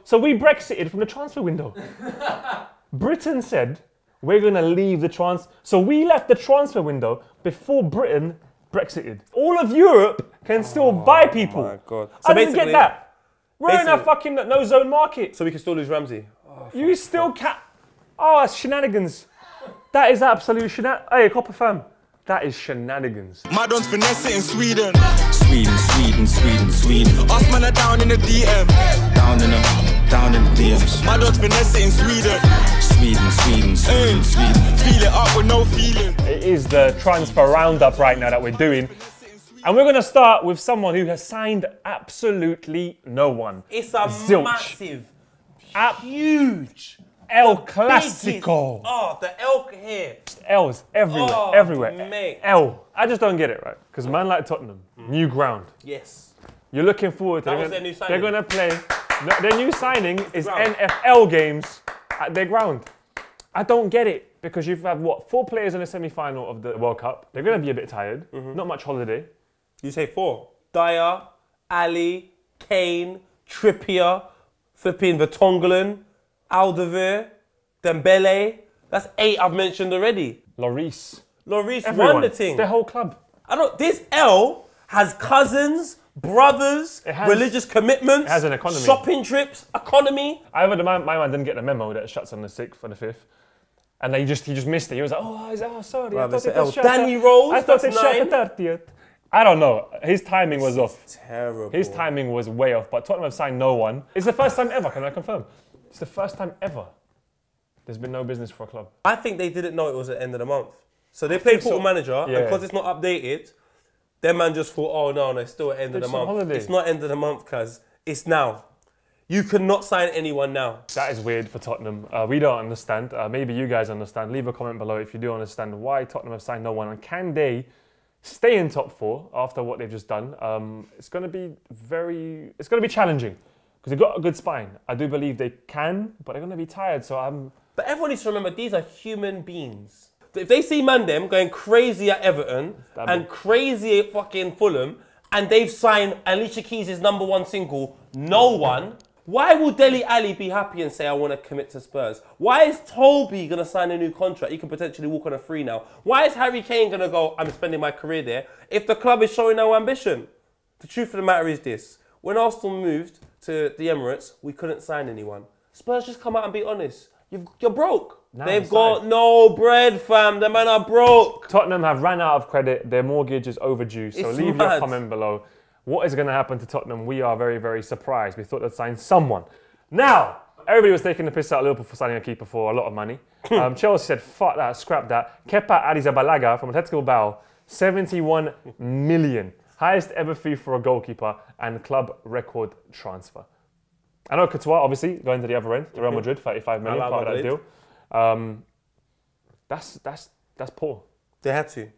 So we Brexited from the transfer window. Britain said, we're going to leave the So we left the transfer window before Britain Brexited. All of Europe can still buy people. Oh my God. So I didn't get that. We're in a fucking no-zone market. So we can still lose Ramsey. Oh, you still can't. Oh, it's shenanigans. That is absolute shenanigans. Hey, Copper fam. That is shenanigans. Madon's finesse it in Sweden. Sweden. Us man are down in the DM. Down in the DMs. Madon's finesse it in Sweden. Sweden. Feel it up with no feeling. It is the transfer roundup right now that we're doing. And we're going to start with someone who has signed absolutely no one. It's a massive, huge El Clasico. Oh, the elk here. L's everywhere, Oh, everywhere. Mate. L. I just don't get it, right? Because man like Tottenham, new ground. Yes. You're looking forward to That was their new signing. They're going to play. Their new signing is NFL games at their ground. I don't get it because you've had, what, 4 players in the semi-final of the World Cup. They're going to be a bit tired. Not much holiday. You say 4. Dyer, Ali, Kane, Trippier, flipping Vertonghen, Alderweireld, Dembele. That's 8 I've mentioned already. Lloris won the thing. Their whole club. This L has cousins, brothers, religious commitments. It has an economy. Shopping trips, economy. However, my man didn't get the memo that it shuts on the 6th or the 5th. And he just missed it. He was like, sorry, I thought it was shut. Danny Rose, I thought it shut the 30th. I don't know. His timing was off. Terrible. His timing was way off. But Tottenham have signed no one. It's the first time ever, can I confirm? It's the first time ever there's been no business for a club. I think they didn't know it was the end of the month. So they played Football Manager, and because it's not updated, their man just thought, oh no, it's still at the end of the month. Holiday. It's not end of the month, cuz it's now. You cannot sign anyone now. That is weird for Tottenham. We don't understand. Maybe you guys understand. Leave a comment below if you do understand why Tottenham have signed no one. And can they stay in top 4 after what they've just done? It's going to be challenging because they've got a good spine. I do believe they can, but they're going to be tired. But everyone needs to remember, these are human beings. If they see Mandem going crazy at Everton and crazy at fucking Fulham, and they've signed Alicia Keys' #1 single, no one, why will Dele Alli be happy and say, I want to commit to Spurs? Why is Toby going to sign a new contract? He can potentially walk on a free now. Why is Harry Kane going to go, I'm spending my career there, if the club is showing no ambition? The truth of the matter is this. When Arsenal moved to the Emirates, we couldn't sign anyone. Spurs just come out and be honest. You're broke. They've got no bread, fam. The men are broke. Tottenham have ran out of credit. Their mortgage is overdue. So leave your comment below. What is going to happen to Tottenham? We are very, very surprised. We thought they'd sign someone. Now, everybody was taking the piss out of Liverpool for signing a keeper for a lot of money. Chelsea said, fuck that, scrap that. KEPA ARRIZABALAGA from Atletico Bilbao, 71 million. Highest ever fee for a goalkeeper and club record transfer. I know COURTOIS, obviously, going to the other end, to Real Madrid, 35 million, part of that deal. That's poor. They had to.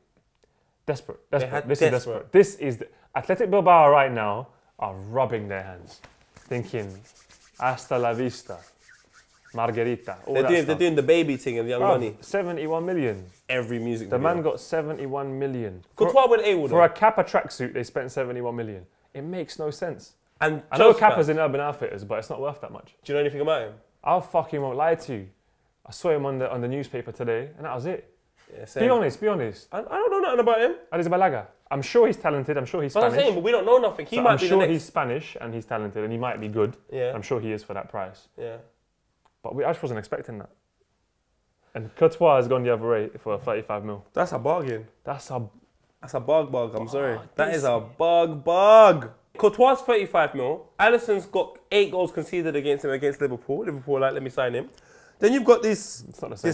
Desperate. This is desperate. This is Athletic Bilbao right now are rubbing their hands, thinking, hasta la vista, margarita. They're doing the baby thing and the young money. 71 million. Every music The video. man got 71 million. COURTOIS went AWOL. For a Kappa tracksuit, they spent 71 million. It makes no sense. And I know Kappa's in Urban Outfitters, but it's not worth that much. Do you know anything about him? I fucking won't lie to you. I saw him on the newspaper today, and that was it. Yeah, same. Be honest. I don't know nothing about him. ARRIZABALAGA. I'm sure he's talented. I'm sure he's Spanish. I'm saying, but we don't know nothing. He might be the next. he's Spanish and he's talented and he might be good. Yeah. I'm sure he is for that price. Yeah. But I just wasn't expecting that. And COURTOIS has gone the other way for 35 mil. That's a bargain. That's a bug. I'm sorry. That is a bug. COURTOIS 35 mil. Alisson's got 8 goals conceded against him against Liverpool. Liverpool like, let me sign him. Then you've got this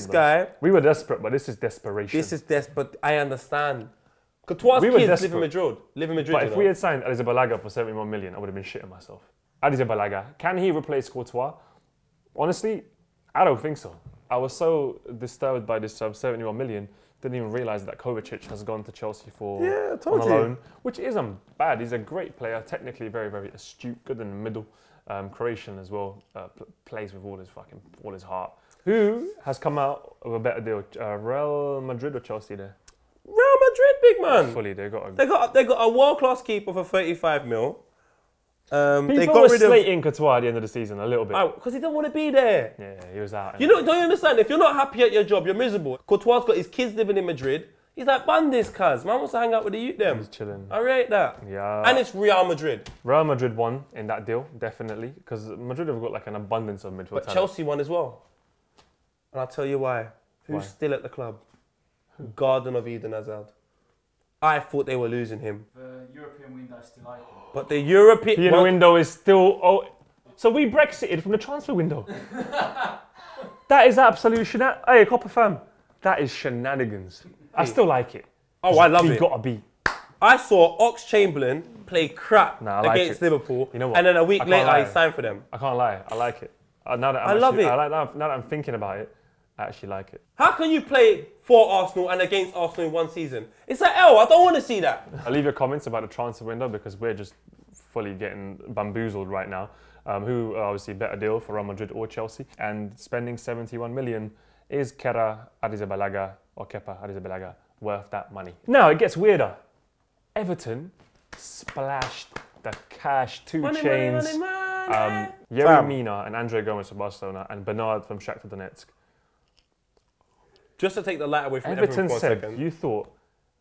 guy. We were desperate, but this is desperation. This is desperate. I understand. COURTOIS kids live in Madrid. But if we had signed ARRIZABALAGA for 71 million, I would have been shitting myself. ARRIZABALAGA, can he replace COURTOIS? Honestly, I don't think so. I was so disturbed by this 71 million, didn't even realise that Kovacic has gone to Chelsea for on a loan, which isn't bad. He's a great player, technically very, very astute, good in the middle. Croatian as well, plays with all his heart. Who has come out of a better deal? Real Madrid or Chelsea there? Real Madrid, big man. Fully, they got a world-class keeper for 35 mil. They People got were rid of... slating Courtois at the end of the season a little bit. Because he didn't want to be there. Yeah, he was out. You know, don't you understand? If you're not happy at your job, you're miserable. Courtois got his kids living in Madrid. He's like, bun this, cuz. Man wants to hang out with the youth them. He's chilling. I rate that. Yeah. And it's Real Madrid. Real Madrid won in that deal, definitely, because Madrid have got like an abundance of midfield But talent. Chelsea won as well. And I'll tell you why. Who's still at the club? Garden of Eden Hazard. I thought they were losing him. The European window is still open. But the European window is still... Oh, so we Brexited from the transfer window. That is absolute shenanigans. Hey, Copper fam, that is shenanigans. I still like it. Oh, I love it. You've got to be. I saw Ox-Chamberlain play crap against Liverpool. You know what? And then a week later, lie. he signed for them. I can't lie. I like it. Now that I love it. Now that I'm thinking about it, I actually like it. How can you play for Arsenal and against Arsenal in one season? It's like, I don't want to see that. I'll leave your comments about the transfer window because we're just fully getting bamboozled right now. Who obviously better deal for Real Madrid or Chelsea, and spending 71 million, is ARRIZABALAGA or KEPA ARRIZABALAGA worth that money? Now it gets weirder. Everton splashed the cash, two chains. Yerry Mina and Andre Gomez from Barcelona and Bernard from Shakhtar Donetsk. Just to take the light away from Everton for a said, second. you thought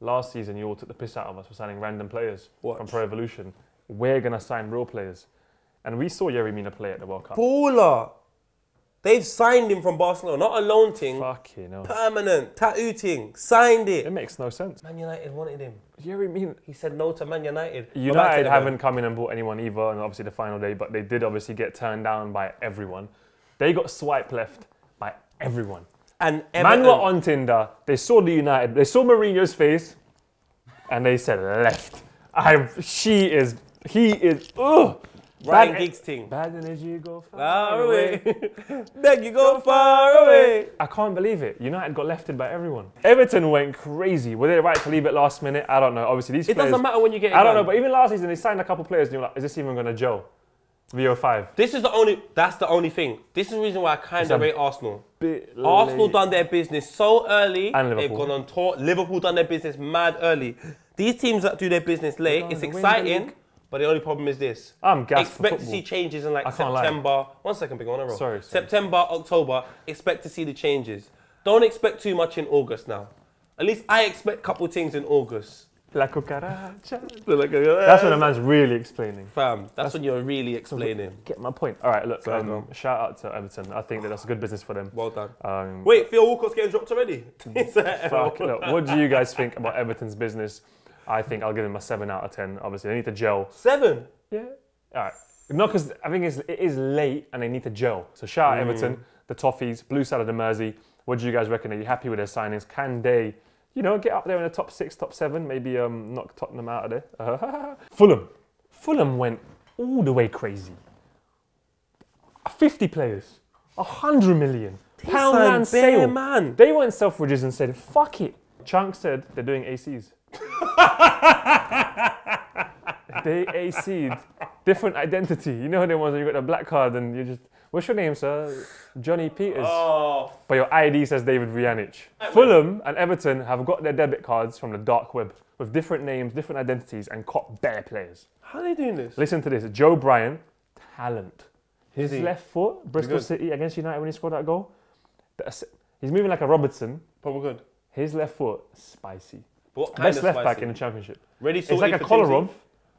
last season you all took the piss out of us for signing random players Watch. from Pro Evolution. We're going to sign real players. And we saw Yerry Mina play at the World Cup. Baller. They've signed him from Barcelona, not a loan thing. Fucking hell. Permanent, tattoo thing, signed it. It makes no sense. Man United wanted him. Yerry Mina. He said no to Man United. United haven't come in and bought anyone either, and obviously the final day, but they did obviously get turned down by everyone. They got swiped left by everyone. And Man were on Tinder, they saw the United, they saw Mourinho's face, and they said left. He is, ugh. Ryan Giggs thing. Bad energy, go Far away. Beg you go far away. I can't believe it. United got lefted by everyone. Everton went crazy. Were they right to leave it last minute? I don't know. Obviously, these players... It doesn't matter when you get it I don't done. know, but even last season, they signed a couple players and you're like, is this even going to gel? VO5. That's the only thing. This is the reason why I kind of rate Arsenal. Bit Arsenal late. done their business so early. And They've Liverpool. gone on tour. Liverpool done their business mad early. These teams that do their business late, it's exciting, but the only problem is this. I'm gassed for Expect to football. see changes in like I can't lie. September. 1 second, big one, Sorry. September, October, expect to see the changes. Don't expect too much in August now. At least I expect a couple things in August. La cucaracha. That's when a man's really explaining. Fam, that's when you're really explaining. Get my point. All right, look, Sorry, shout out to Everton. I think that's a good business for them. Well done. Wait, Wait, Theo Walcott's getting dropped already? fuck, look, what do you guys think about Everton's business? I think I'll give them a 7 out of 10. Obviously, they need to gel. 7? Yeah. All right. No, because I think it is late and they need to gel. So shout out Everton, the Toffees, blue side of the Mersey. What do you guys reckon? Are you happy with their signings? Can they, get up there in the top 6, top 7? Maybe knock Tottenham out of there. Fulham went all the way crazy. 50 players, 100 million. Pound sale. Man. They went Selfridges and said, fuck it. Chunk said they're doing ACs. They AC'd different identity. You know the ones where you got the black card and you just, what's your name, sir? Johnny Peters. Oh. But your ID says David Vujanic. Fulham and Everton have got their debit cards from the dark web with different names, different identities, and caught bare players. How are they doing this? Listen to this. Joe Bryan, talent. His he? left foot, Bristol City against United when he scored that goal. He's moving like a Robertson. Probably good. His left foot, spicy. What kind Best of left spicy? back in the Championship. Ready It's like a Kolarov,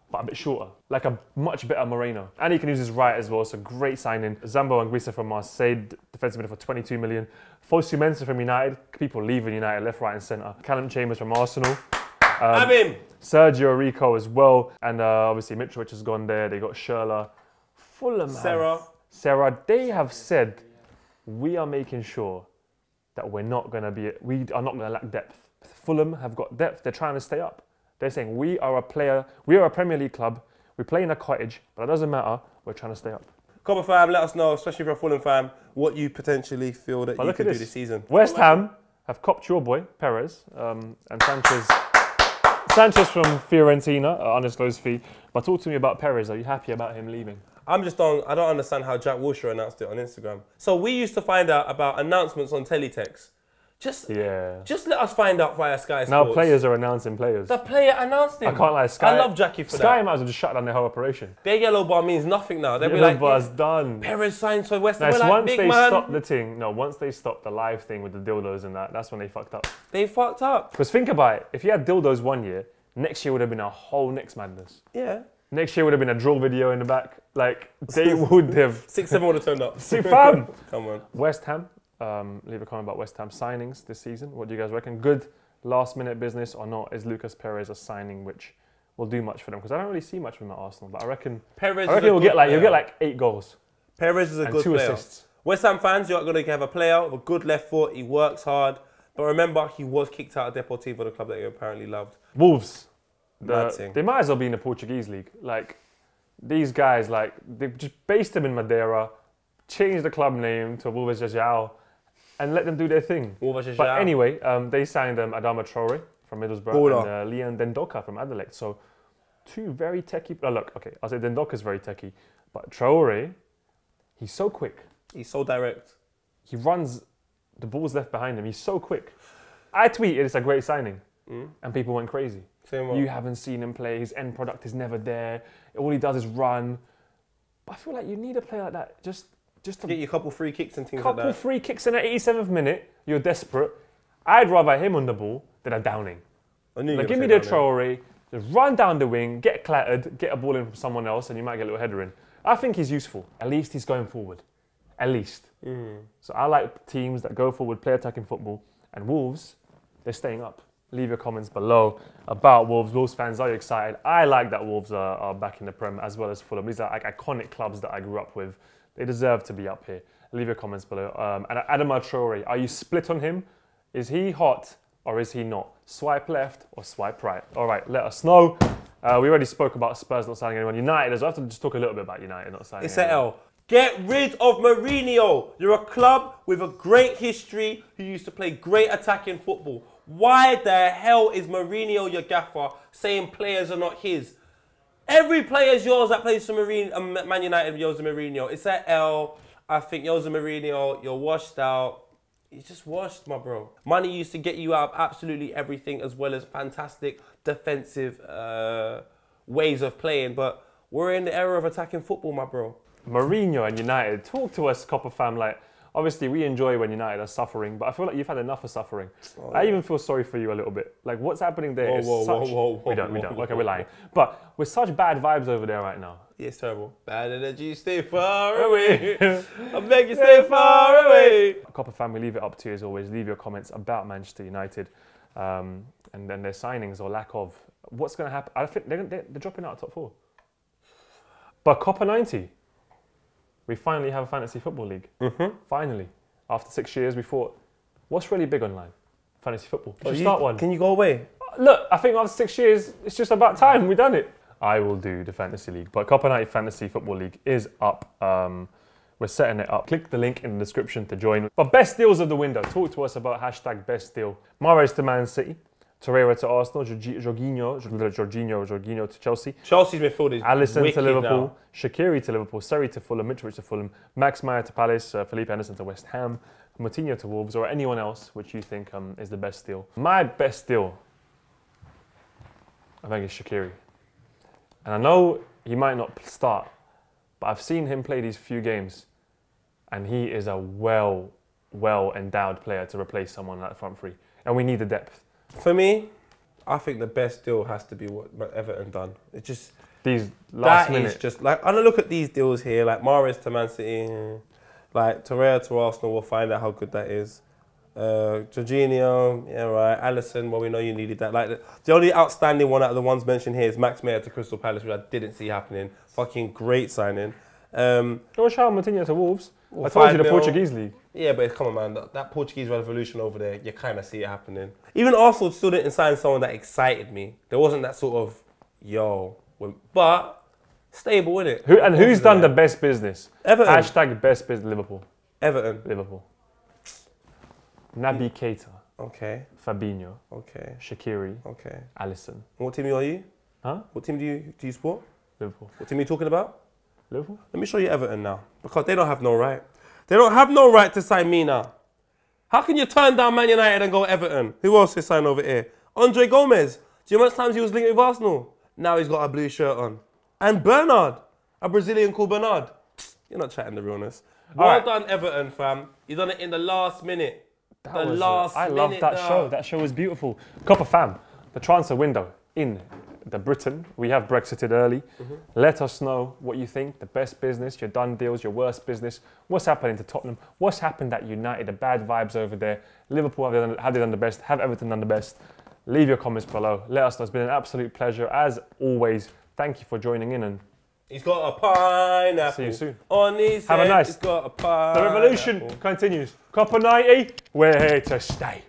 but a bit shorter. Like a much better Moreno. And he can use his right as well, so great signing. Zambo Anguissa from Marseille, defensive midfielder for 22 million. Fosu Mensah from United, people leaving United left, right and centre. Callum Chambers from Arsenal. Have him! Sergio Rico as well. And obviously Mitrovic has gone there. They got Schürrle. Fulham Sarah, they have said, we are making sure that we are not going to lack depth. Fulham have got depth, they're trying to stay up. They're saying, we are a Premier League club, we play in a cottage, but it doesn't matter, we're trying to stay up. Copper fam, let us know, especially if you're a Fulham fan, what you potentially feel that you could do this season. West Ham have copped your boy, Perez, and Sanchez from Fiorentina, undisclosed fee. But talk to me about Perez, are you happy about him leaving? I don't understand how Jack Wilshere announced it on Instagram. So we used to find out about announcements on teletext Just Yeah. just let us find out via Sky Sports. Now players are announcing players. The player announced him. I can't lie. Sky, I love Jackie for Sky that. might as well just shut down their whole operation. Their yellow bar means nothing now. They'll be Yellow like, bar's done. Perez signs for West Ham. Nice. We're like, Once big they man. stop the thing, once they stop the live thing with the dildos and that's when they fucked up. They fucked up. Because think about it, if you had dildos one year, next year would have been a whole next madness. Yeah. Next year would have been a drill video in the back. Like, they would have... 6-7 would have turned up. See, fam! Come on. West Ham, leave a comment about West Ham signings this season. What do you guys reckon? Good last-minute business or not? Is Lucas Perez a signing which will do much for them? Because I don't really see much from him at Arsenal, but I reckon he'll get like 8 goals. Perez is a and good 2 player. assists. West Ham fans, you're going to have a player with a good left foot. He works hard. But remember, he was kicked out of Deportivo, the club that he apparently loved. Wolves. Mad thing. They might as well be in the Portuguese league. Like, these guys, like, they just based them in Madeira, changed the club name to Wolves Jajao, and let them do their thing. Wolves Jajao. But anyway, they signed Adama Traore from Middlesbrough and Leon Dendoka from Adelaide. So, 2 very techie... Oh, look, okay, I'll say Dendoka's very techie, but Traore, he's so quick. He's so direct. He runs, the ball's left behind him. He's so quick. I tweeted it's a great signing, and people went crazy. You haven't seen him play. His end product is never there. All he does is run. But I feel like you need a player like that. Just to get you a couple free kicks and things like that. Couple free kicks in the 87th minute. You're desperate. I'd rather him on the ball than a Downing. Like, give me the Traore. Just run down the wing, get clattered, get a ball in from someone else, and you might get a little header in. I think he's useful. At least he's going forward. At least. So I like teams that go forward, play attacking football. And Wolves, they're staying up. Leave your comments below about Wolves. Wolves fans, are you excited? I like that Wolves are back in the Prem as well as Fulham. These are like iconic clubs that I grew up with. They deserve to be up here. Leave your comments below. And Adama Traore, are you split on him? Is he hot or is he not? Swipe left or swipe right? All right, let us know. We already spoke about Spurs not signing anyone. United, as well. I have to just talk a little bit about United not signing anyone. It's an L. Get rid of Mourinho. You're a club with a great history who used to play great attacking football. Why the hell is Mourinho your gaffer saying players are not his? Every player is yours that plays for Man United, Jose Mourinho. It's an L. I think Jose Mourinho, you're washed out. You're just washed, my bro. Money used to get you out of absolutely everything as well as fantastic defensive ways of playing. But we're in the era of attacking football, my bro. Mourinho and United, talk to us, Copper fam. Like, obviously, we enjoy when United are suffering, but I feel like you've had enough of suffering. I even feel sorry for you a little bit. Like, what's happening there is such... We don't. Okay, we're lying. But with such bad vibes over there right now. Yeah, it's terrible. Bad energy, stay far away. I beg you, stay far away. Copper fam, we leave it up to you as always. Leave your comments about Manchester United and then their signings or lack of. What's going to happen? I think they're dropping out of top 4. But COPA90... We finally have a fantasy football league. Finally. After 6 years, we thought, what's really big online? Fantasy football. We should start one. Can you go away? Look, I think after 6 years, it's just about time. We've done it. I will do the fantasy league. But COPA90 Fantasy Football League is up. We're setting it up. Click the link in the description to join. But best deals of the window. Talk to us about hashtag best deal. Mahrez to Man City. TRAORE to Arsenal, Jorginho to Chelsea. Chelsea's midfield is Alisson to Liverpool, now. Shaqiri to Liverpool, Seri to Fulham, Mitrovic to Fulham, Max Meyer to Palace, Felipe Anderson to West Ham, Moutinho to Wolves, or anyone else which you think is the best deal. My best deal, I think, is Shaqiri. And I know he might not start, but I've seen him play these few games, and he is a well endowed player to replace someone like front three, and we need the depth. For me, I think the best deal has to be what Everton done. It just these last minute. That is just like, I don't look at these deals here, like Mahrez to Man City, like TRAORE to Arsenal. We'll find out how good that is. Jorginho, yeah, right. Alisson, well, we know you needed that. Like the only outstanding one out of the ones mentioned here is Max Meyer to Crystal Palace, which I didn't see happening. Fucking great signing. Or shout Moutinho to Wolves. I told you the Portuguese league. Yeah, but come on, man. That Portuguese revolution over there, you kind of see it happening. Even Arsenal still didn't sign someone that excited me. There wasn't that sort of, but stable, innit? Who's done the best business? Everton. Hashtag best business, Liverpool. Everton. Liverpool. Naby Keita. Okay. Fabinho. Okay. Shaqiri. Okay. Alisson. What team are you? Huh? What team do you support? Liverpool. What team are you talking about? Liverpool? Let me show you Everton now. Because they don't have no right. They don't have no right to sign me now. How can you turn down Man United and go Everton? Who else is signed over here? Andre Gomez. Do you know how much times he was linked with Arsenal? Now he's got a blue shirt on. And Bernard, a Brazilian called Bernard. You're not chatting the realness. Well done, Everton, fam. You done it in the last minute. I love that show. That show was beautiful. COPA fam, the transfer window in Britain. We have Brexited early. Let us know what you think. The best business, your done deals, your worst business. What's happening to Tottenham? What's happened at United? The bad vibes over there. Liverpool, have they done the best? Have Everton done the best? Leave your comments below. Let us know. It's been an absolute pleasure. As always, thank you for joining in. And he's got a pineapple. See you soon. On his Have head, a nice. he's got a pineapple. The revolution continues. COPA90, we're here to stay.